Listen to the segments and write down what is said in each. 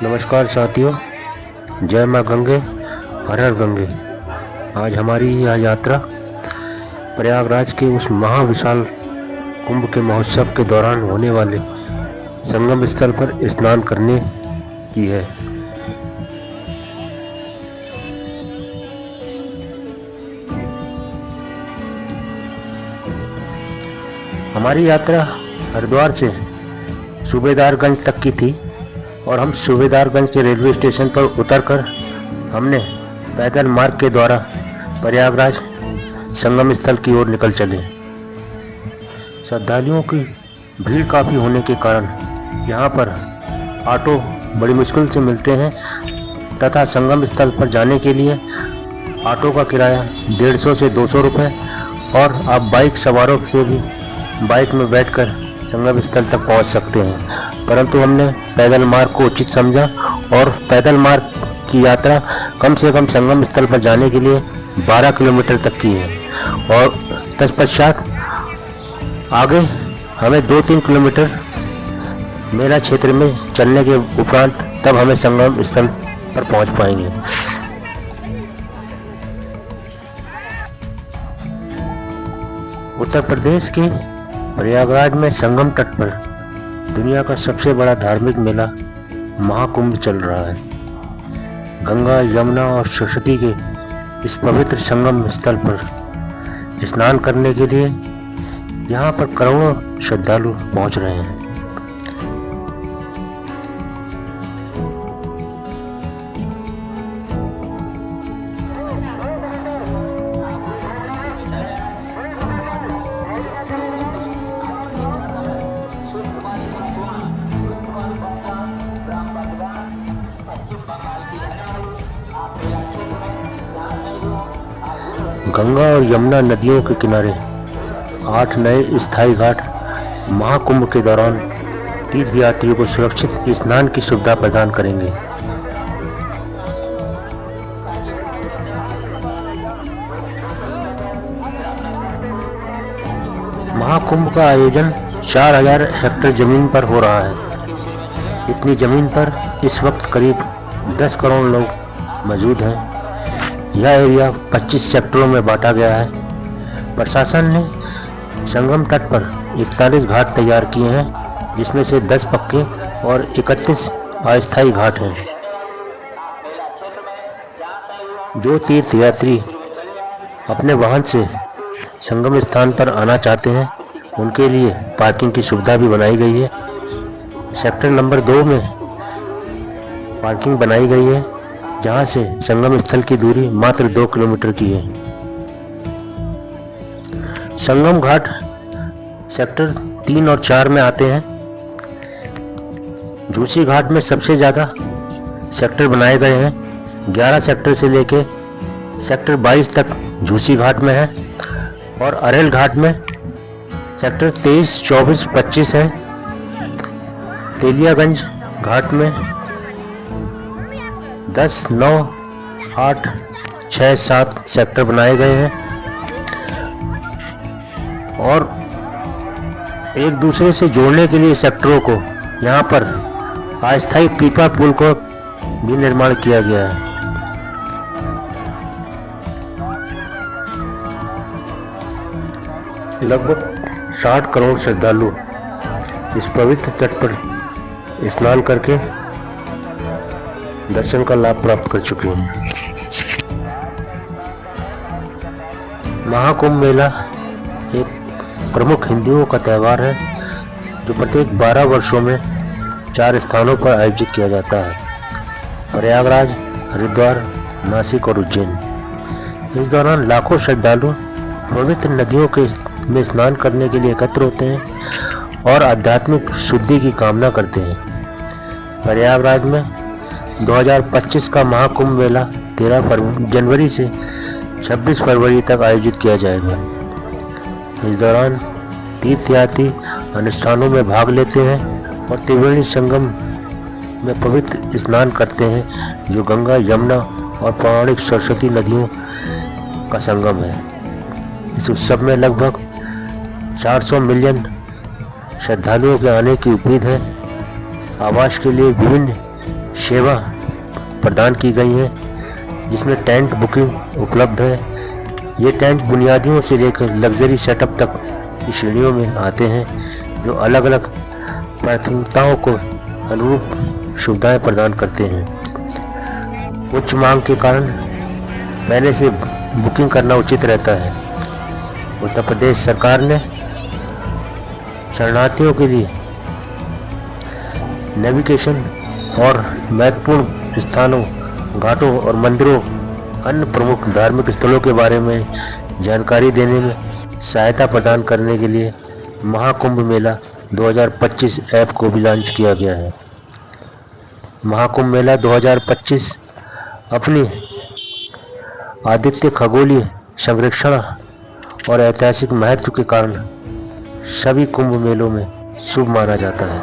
नमस्कार साथियों, जय माँ गंगे, हर हर गंगे। आज हमारी यह यात्रा प्रयागराज के उस महाविशाल कुंभ के महोत्सव के दौरान होने वाले संगम स्थल पर स्नान करने की है। हमारी यात्रा हरिद्वार से सूबेदारगंज तक की थी और हम सूबेदारगंज के रेलवे स्टेशन पर उतरकर हमने पैदल मार्ग के द्वारा प्रयागराज संगम स्थल की ओर निकल चले। श्रद्धालुओं की भीड़ काफ़ी होने के कारण यहाँ पर ऑटो बड़ी मुश्किल से मिलते हैं तथा संगम स्थल पर जाने के लिए ऑटो का किराया 150 से 200 रुपये और आप बाइक सवारों से भी बाइक में बैठकर संगम स्थल तक पहुँच सकते हैं। परंतु हमने पैदल मार्ग को उचित समझा और पैदल मार्ग की यात्रा कम से कम संगम स्थल पर जाने के लिए 12 किलोमीटर तक की है और तत्पश्चात आगे हमें 2-3 किलोमीटर मेला क्षेत्र में चलने के उपरांत तब हमें संगम स्थल पर पहुंच पाएंगे। उत्तर प्रदेश के प्रयागराज में संगम तट पर दुनिया का सबसे बड़ा धार्मिक मेला महाकुंभ चल रहा है। गंगा, यमुना और सरस्वती के इस पवित्र संगम स्थल पर स्नान करने के लिए यहाँ पर करोड़ों श्रद्धालु पहुँच रहे हैं। गंगा और यमुना नदियों के किनारे 8 नए स्थायी घाट महाकुंभ के दौरान तीर्थयात्रियों को सुरक्षित स्नान की सुविधा प्रदान करेंगे। महाकुंभ का आयोजन 4000 हेक्टेयर जमीन पर हो रहा है। इतनी जमीन पर इस वक्त करीब 10 करोड़ लोग मौजूद हैं। यह एरिया 25 सेक्टरों में बांटा गया है। प्रशासन ने संगम तट पर 41 घाट तैयार किए हैं, जिसमें से 10 पक्के और 31 अस्थायी घाट हैं। जो तीर्थयात्री अपने वाहन से संगम स्थान पर आना चाहते हैं उनके लिए पार्किंग की सुविधा भी बनाई गई है। सेक्टर नंबर 2 में पार्किंग बनाई गई है, जहां से संगम स्थल की दूरी मात्र 2 किलोमीटर की है। संगम घाट सेक्टर 3 और 4 में आते हैं। झूसी घाट में सबसे ज़्यादा सेक्टर बनाए गए हैं। 11 सेक्टर से लेके सेक्टर 22 तक झूसी घाट में है और अरेल घाट में सेक्टर 23, 24, 25 है। तेलियागंज घाट में 10, 9, 8, 6, 7 सेक्टर बनाए गए हैं और एक दूसरे से जोड़ने के लिए सेक्टरों को यहाँ पर अस्थायी पीपा पुल को भी निर्माण किया गया है। लगभग 60 करोड़ श्रद्धालु इस पवित्र तट पर स्नान करके दर्शन का लाभ प्राप्त कर चुके हैं। महाकुंभ मेला एक प्रमुख हिंदुओं का त्यौहार है जो प्रत्येक 12 वर्षों में 4 स्थानों पर आयोजित किया जाता है: प्रयागराज, हरिद्वार, नासिक और उज्जैन। इस दौरान लाखों श्रद्धालु पवित्र नदियों में स्नान करने के लिए एकत्र होते हैं और आध्यात्मिक शुद्धि की कामना करते हैं। प्रयागराज में 2025 का महाकुंभ मेला 13 जनवरी से 26 फरवरी तक आयोजित किया जाएगा। इस दौरान तीर्थयात्री अनुष्ठानों में भाग लेते हैं और त्रिवेणी संगम में पवित्र स्नान करते हैं, जो गंगा, यमुना और पौराणिक सरस्वती नदियों का संगम है। इस उत्सव में लगभग 400 मिलियन श्रद्धालुओं के आने की उम्मीद है। आवास के लिए विभिन्न सेवा प्रदान की गई है, जिसमें टेंट बुकिंग उपलब्ध है। ये टेंट बुनियादियों से लेकर लग्जरी सेटअप तक की श्रेणियों में आते हैं, जो अलग अलग प्राथमिकताओं को अनुरूप सुविधाएं प्रदान करते हैं। उच्च मांग के कारण पहले से बुकिंग करना उचित रहता है। उत्तर प्रदेश सरकार ने शरणार्थियों के लिए नेविगेशन और महत्वपूर्ण स्थानों, घाटों और मंदिरों, अन्य प्रमुख धार्मिक स्थलों के बारे में जानकारी देने में सहायता प्रदान करने के लिए महाकुंभ मेला 2025 ऐप को भी लॉन्च किया गया है। महाकुंभ मेला 2025 अपनी आदित्य खगोलीय संरक्षण और ऐतिहासिक महत्व के कारण सभी कुंभ मेलों में शुभ माना जाता है।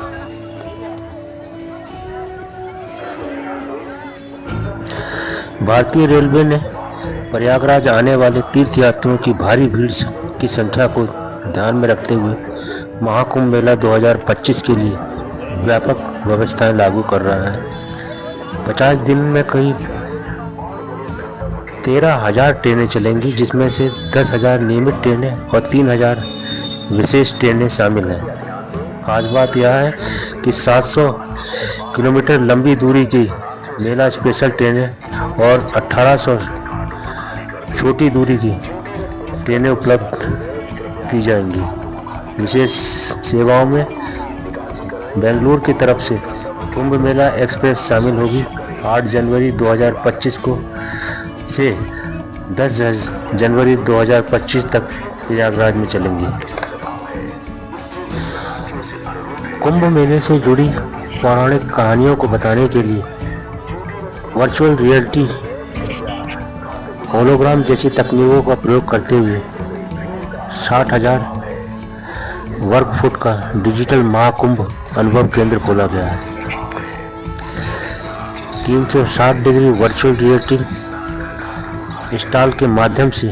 भारतीय रेलवे ने प्रयागराज आने वाले तीर्थयात्रियों की भारी भीड़ की संख्या को ध्यान में रखते हुए महाकुंभ मेला 2025 के लिए व्यापक व्यवस्थाएं लागू कर रहा है। 50 दिन में करीब 13,000 ट्रेनें चलेंगी, जिसमें से 10,000 नियमित ट्रेनें और 3,000 विशेष ट्रेनें शामिल हैं। खास बात यह है कि 700 किलोमीटर लंबी दूरी की मेला स्पेशल ट्रेनें और 1800 छोटी दूरी की ट्रेनें उपलब्ध की जाएंगी। विशेष सेवाओं में बेंगलुरु की तरफ से कुंभ मेला एक्सप्रेस शामिल होगी। 8 जनवरी 2025 को से 10 जनवरी 2025 तक प्रयागराज में चलेंगी। कुंभ मेले से जुड़ी पौराणिक कहानियों को बताने के लिए वर्चुअल रियलिटी, होलोग्राम जैसी तकनीकों का प्रयोग करते हुए 60,000 वर्ग फुट का डिजिटल महाकुंभ अनुभव केंद्र खोला गया है। 360 डिग्री वर्चुअल रियलिटी स्टॉल के माध्यम से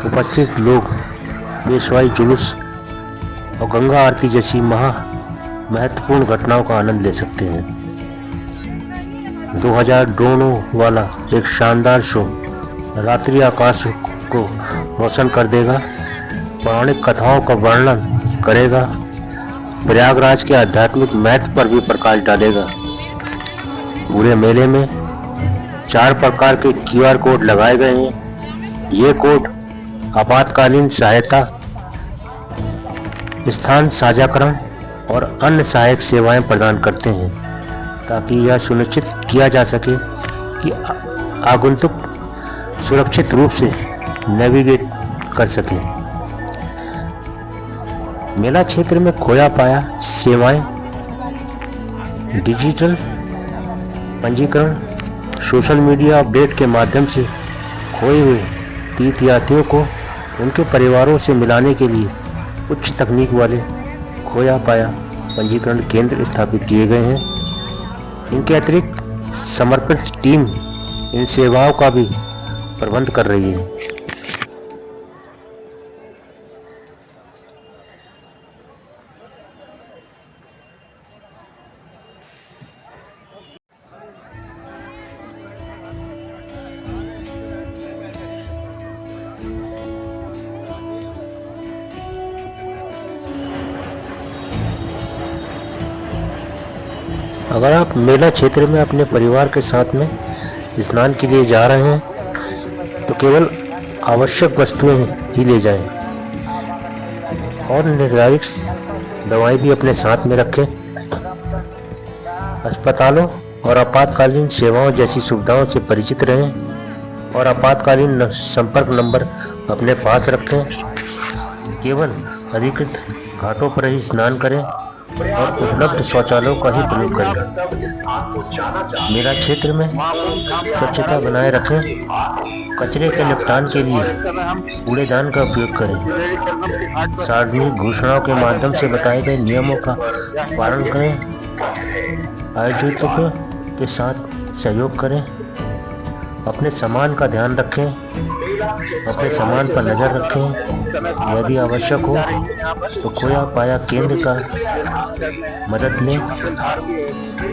उपस्थित लोग पेशवाई जुलूस और गंगा आरती जैसी महत्वपूर्ण घटनाओं का आनंद ले सकते हैं। 2000 ड्रोनों वाला एक शानदार शो रात्रि आकाश को रोशन कर देगा, पौराणिक कथाओं का वर्णन करेगा, प्रयागराज के आध्यात्मिक महत्व पर भी प्रकाश डालेगा। पूरे मेले में 4 प्रकार के QR कोड लगाए गए हैं। ये कोड आपातकालीन सहायता, स्थान साझाकरण और अन्य सहायक सेवाएं प्रदान करते हैं, ताकि यह सुनिश्चित किया जा सके कि आगंतुक सुरक्षित रूप से नेविगेट कर सके। मेला क्षेत्र में खोया पाया सेवाएं, डिजिटल पंजीकरण, सोशल मीडिया अपडेट के माध्यम से खोए हुए तीर्थयात्रियों को उनके परिवारों से मिलाने के लिए उच्च तकनीक वाले खोया पाया पंजीकरण केंद्र स्थापित किए गए हैं। इनके अतिरिक्त समर्पित टीम इन सेवाओं का भी प्रबंध कर रही है। अगर आप मेला क्षेत्र में अपने परिवार के साथ में स्नान के लिए जा रहे हैं तो केवल आवश्यक वस्तुएं ही ले जाएं और निर्धारित दवाएं भी अपने साथ में रखें। अस्पतालों और आपातकालीन सेवाओं जैसी सुविधाओं से परिचित रहें और आपातकालीन संपर्क नंबर अपने पास रखें। केवल अधिकृत घाटों पर ही स्नान करें और उपलब्ध शौचालयों का ही प्रयोग करें। मेला क्षेत्र में स्वच्छता बनाए रखें। कचरे के निपटान के लिए कूड़ेदान का उपयोग करें। सार्वजनिक घोषणाओं के माध्यम से बताए गए नियमों का पालन करें। आयोजकों के साथ सहयोग करें। अपने सामान का ध्यान रखें अपने सामान पर नजर रखें। यदि आवश्यक हो तो खोया पाया केंद्र का मदद लें।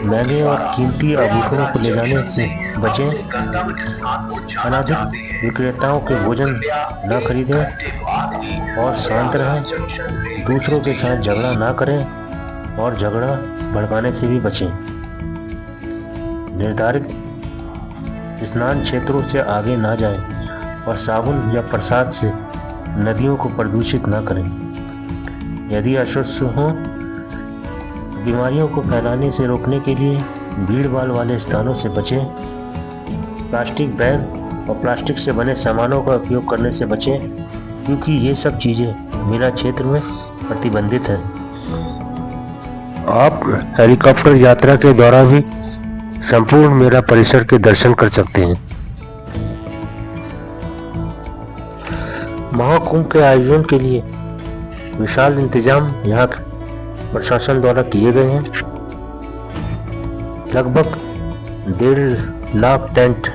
महंगे और कीमती आभूषणों को ले जाने से बचें। अनाधिक विक्रेताओं के भोजन न खरीदें और शांत रहें। दूसरों के साथ झगड़ा ना करें और झगड़ा भड़काने से भी बचें। निर्धारित स्नान क्षेत्रों से आगे ना जाएं और साबुन या प्रसाद से नदियों को प्रदूषित ना करें। यदि अस्वस्थ हों, बीमारियों को फैलाने से रोकने के लिए भीड़ भाड़ वाले स्थानों से बचें। प्लास्टिक बैग और प्लास्टिक से बने सामानों का उपयोग करने से बचें, क्योंकि ये सब चीज़ें मेरा क्षेत्र में प्रतिबंधित है। आप हेलीकॉप्टर यात्रा के दौरान भी संपूर्ण मेरा परिसर के दर्शन कर सकते हैं। महाकुंभ के आयोजन के लिए विशाल इंतजाम यहाँ प्रशासन द्वारा किए गए हैं। लगभग 1.5 लाख टेंट,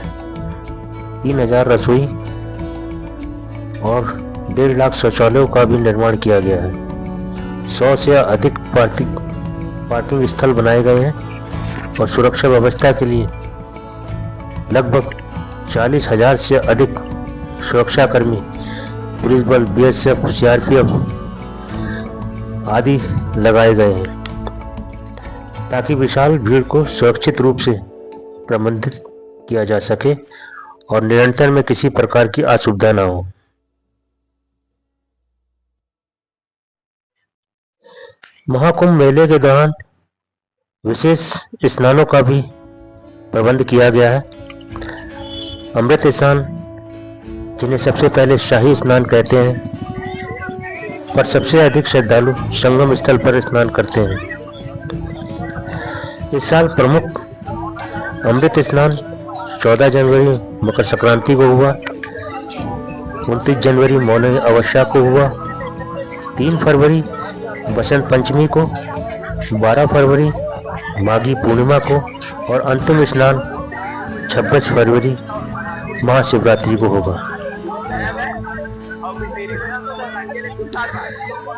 3,000 रसोई और 1.5 लाख शौचालयों का भी निर्माण किया गया है। 100 से अधिक पार्किंग स्थल बनाए गए हैं और सुरक्षा व्यवस्था के लिए लगभग 40,000 से अधिक सुरक्षाकर्मी, पुलिस बल, BSF, CRPF आदि लगाए गए हैं, ताकि विशाल भीड़ को सुरक्षित रूप से प्रबंधित किया जा सके और निरंतर में किसी प्रकार की असुविधा न हो। महाकुंभ मेले के दौरान विशेष स्नानों का भी प्रबंध किया गया है। अमृत स्नान, जिन्हें सबसे पहले शाही स्नान कहते हैं, पर सबसे अधिक श्रद्धालु संगम स्थल पर स्नान करते हैं। इस साल प्रमुख अमृत स्नान 14 जनवरी मकर संक्रांति को हुआ, 29 जनवरी मौनी अमावस्या को हुआ, 3 फरवरी बसंत पंचमी को, 12 फरवरी माघी पूर्णिमा को और अंतिम स्नान 26 फरवरी महाशिवरात्रि को होगा।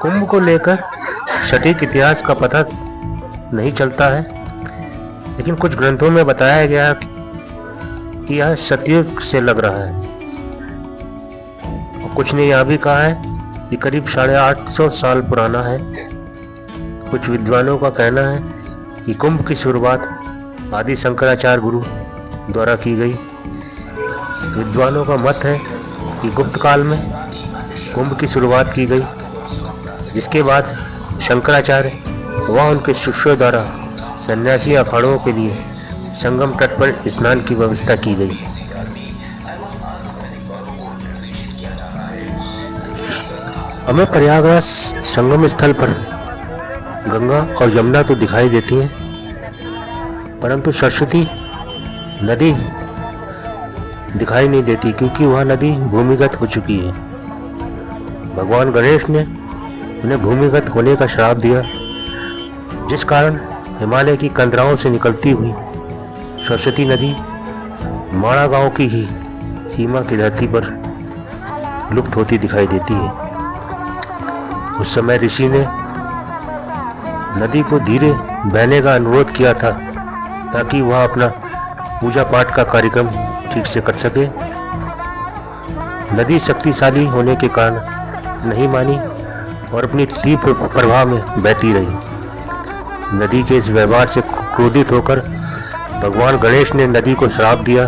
कुंभ को लेकर सटीक इतिहास का पता नहीं चलता है, लेकिन कुछ ग्रंथों में बताया गया कि यह सतयुग से लग रहा है और कुछ ने यह भी कहा है कि करीब 850 साल पुराना है। कुछ विद्वानों का कहना है कि कुंभ की शुरुआत आदि शंकराचार्य गुरु द्वारा की गई। विद्वानों का मत है कि गुप्त काल में कुंभ की शुरुआत की गई, जिसके बाद शंकराचार्य व उनके शिष्यों द्वारा सन्यासी अखाड़ों के लिए संगम तट पर स्नान की व्यवस्था की गई। हमें प्रयागराज संगम स्थल पर गंगा और यमुना तो दिखाई देती हैं, परंतु सरस्वती नदी दिखाई नहीं देती, क्योंकि वह नदी भूमिगत हो चुकी है। भगवान गणेश ने उन्हें भूमिगत होने का श्राप दिया, जिस कारण हिमालय की कंदराओं से निकलती हुई सरस्वती नदी माणा गांव की ही सीमा की धरती पर लुप्त होती दिखाई देती है। उस समय ऋषि ने नदी को धीरे बहने का अनुरोध किया था, ताकि वह अपना पूजा पाठ का कार्यक्रम ठीक से कर सके। नदी शक्तिशाली होने के कारण नहीं मानी और अपनी तीव्र प्रवाह में बहती रही। नदी के इस व्यवहार से क्रोधित होकर भगवान गणेश ने नदी को श्राप दिया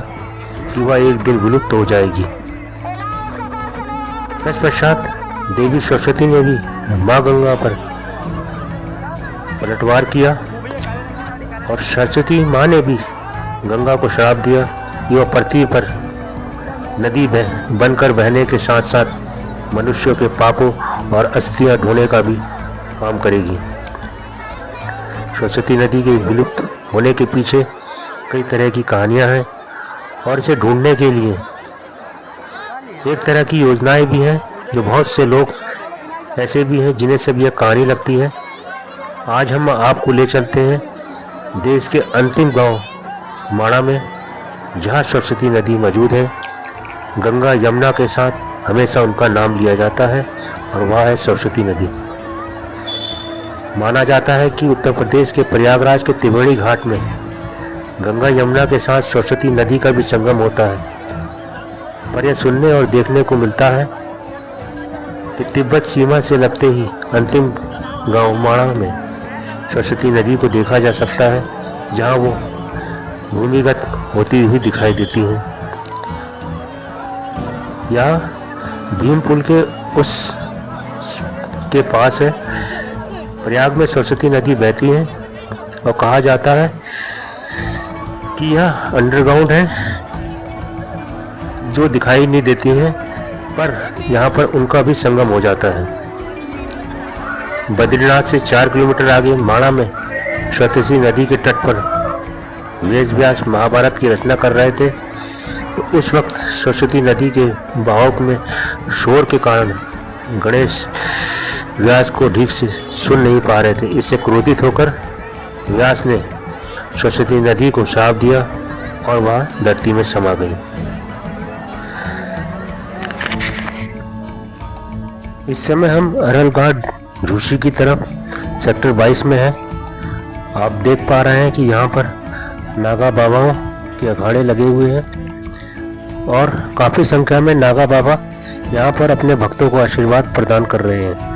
कि वह एक दिन विलुप्त हो जाएगी। तत्पश्चात देवी सरस्वती ने भी माँ गंगा पर पलटवार किया और सरस्वती माँ ने भी गंगा को श्राप दिया कि वह पृथ्वी पर नदी बनकर बहने के साथ साथ मनुष्यों के पापों और अस्थियां ढोने का भी काम करेगी। सरस्वती नदी के विलुप्त होने के पीछे कई तरह की कहानियां हैं और इसे ढूंढने के लिए एक तरह की योजनाएं भी हैं, जो बहुत से लोग ऐसे भी हैं जिन्हें सब यह कहानी लगती है। आज हम आपको ले चलते हैं देश के अंतिम गांव माणा में, जहां सरस्वती नदी मौजूद है गंगा यमुना के साथ हमेशा उनका नाम लिया जाता है और वह है सरस्वती नदी। माना जाता है कि उत्तर प्रदेश के प्रयागराज के त्रिवेणी घाट में गंगा यमुना के साथ सरस्वती नदी का भी संगम होता है। पर यह सुनने और देखने को मिलता है कि तिब्बत सीमा से लगते ही अंतिम गांव माणा में सरस्वती नदी को देखा जा सकता है, जहां वो भूमिगत होती हुई दिखाई देती है। यह भीम पुल के उस के पास है। प्रयाग में सरस्वती नदी बहती है और कहा जाता है कि यह अंडरग्राउंड है, जो दिखाई नहीं देती है, पर यहाँ पर उनका भी संगम हो जाता है। बद्रीनाथ से 4 किलोमीटर आगे माणा में सरस्वती नदी के तट पर वेद व्यास महाभारत की रचना कर रहे थे। तो उस वक्त सरस्वती नदी के बहाव में शोर के कारण गणेश व्यास को ठीक से सुन नहीं पा रहे थे। इससे क्रोधित होकर व्यास ने सरस्वती नदी को श्राप दिया और वह धरती में समा गई। इस समय हम अरहल घाट झूसी की तरफ सेक्टर 22 में हैं। आप देख पा रहे हैं कि यहाँ पर नागा बाबाओं के अखाड़े लगे हुए हैं और काफ़ी संख्या में नागा बाबा यहाँ पर अपने भक्तों को आशीर्वाद प्रदान कर रहे हैं।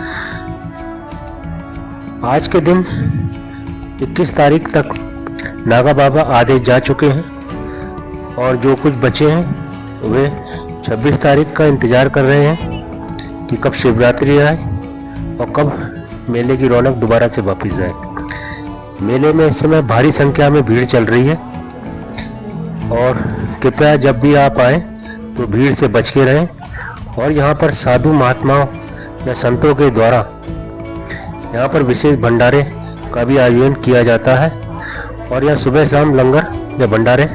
आज के दिन 21 तारीख तक नागा बाबा आदेश जा चुके हैं और जो कुछ बचे हैं वे 26 तारीख का इंतज़ार कर रहे हैं कि कब शिवरात्रि आए और कब मेले की रौनक दोबारा से वापस आए। मेले में इस समय भारी संख्या में भीड़ चल रही है और कृपया जब भी आप आए तो भीड़ से बच के रहें। और यहाँ पर साधु महात्माओं या संतों के द्वारा यहाँ पर विशेष भंडारे का भी आयोजन किया जाता है और यहाँ सुबह शाम लंगर या भंडारे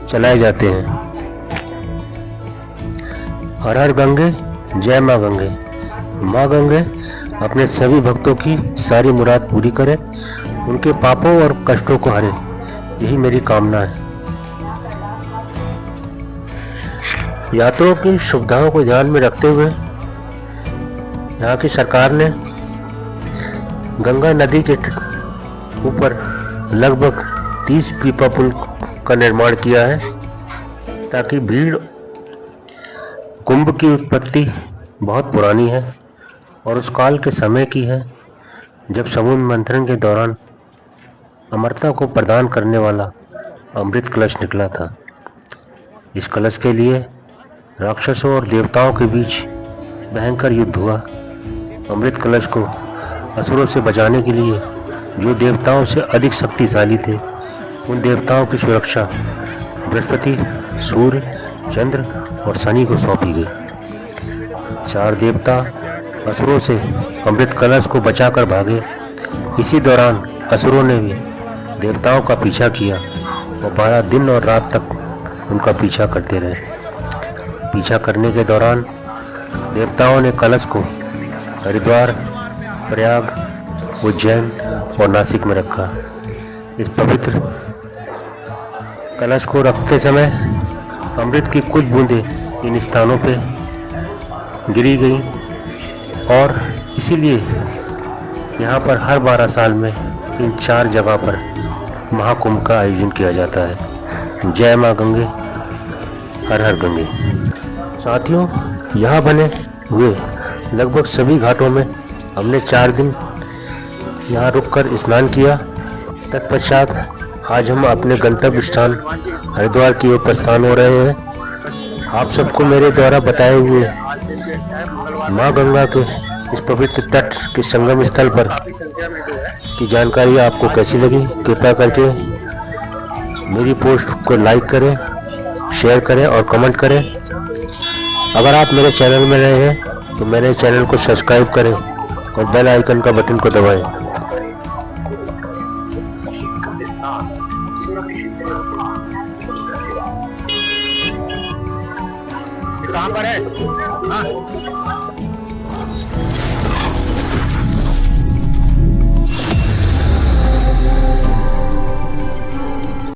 चलाए जाते हैं। हर हर गंगे, जय माँ गंगे। माँ गंगे अपने सभी भक्तों की सारी मुराद पूरी करे, उनके पापों और कष्टों को हरे, यही मेरी कामना है। यात्रियों की सुविधाओं को ध्यान में रखते हुए यहाँ की सरकार ने गंगा नदी के ऊपर लगभग 30 पीपा पुल का निर्माण किया है, ताकि भीड़ कुंभ की उत्पत्ति बहुत पुरानी है और उस काल के समय की है जब समुद्र मंथन के दौरान अमरता को प्रदान करने वाला अमृत कलश निकला था। इस कलश के लिए राक्षसों और देवताओं के बीच भयंकर युद्ध हुआ। अमृत कलश को असुरों से बचाने के लिए जो देवताओं से अधिक शक्तिशाली थे, उन देवताओं की सुरक्षा बृहस्पति, सूर्य, चंद्र और शनि को सौंपी गई। 4 देवता असुरों से अमृत कलश को बचाकर भागे। इसी दौरान असुरों ने भी देवताओं का पीछा किया और 12 दिन और रात तक उनका पीछा करते रहे। पीछा करने के दौरान देवताओं ने कलश को हरिद्वार, प्रयाग, उज्जैन और नासिक में रखा। इस पवित्र कलश को रखते समय अमृत की कुछ बूंदें इन स्थानों पे गिरी गई और इसीलिए यहाँ पर हर 12 साल में इन 4 जगह पर महाकुंभ का आयोजन किया जाता है। जय माँ गंगे, हर हर गंगे। साथियों, यहाँ बने हुए लगभग सभी घाटों में हमने 4 दिन यहाँ रुककर स्नान किया। तत्पश्चात आज हम अपने गंतव्य स्थान हरिद्वार की ओर प्रस्थान हो रहे हैं। आप सबको मेरे द्वारा बताए हुए माँ गंगा के इस पवित्र तट के संगम स्थल पर की जानकारी आपको कैसी लगी, कृपया करके मेरी पोस्ट को लाइक करें, शेयर करें और कमेंट करें। अगर आप मेरे चैनल में नए हैं तो मेरे चैनल को सब्सक्राइब करें और बेल आइकन का बटन को दबाएं। कहाँ पर है? हाँ।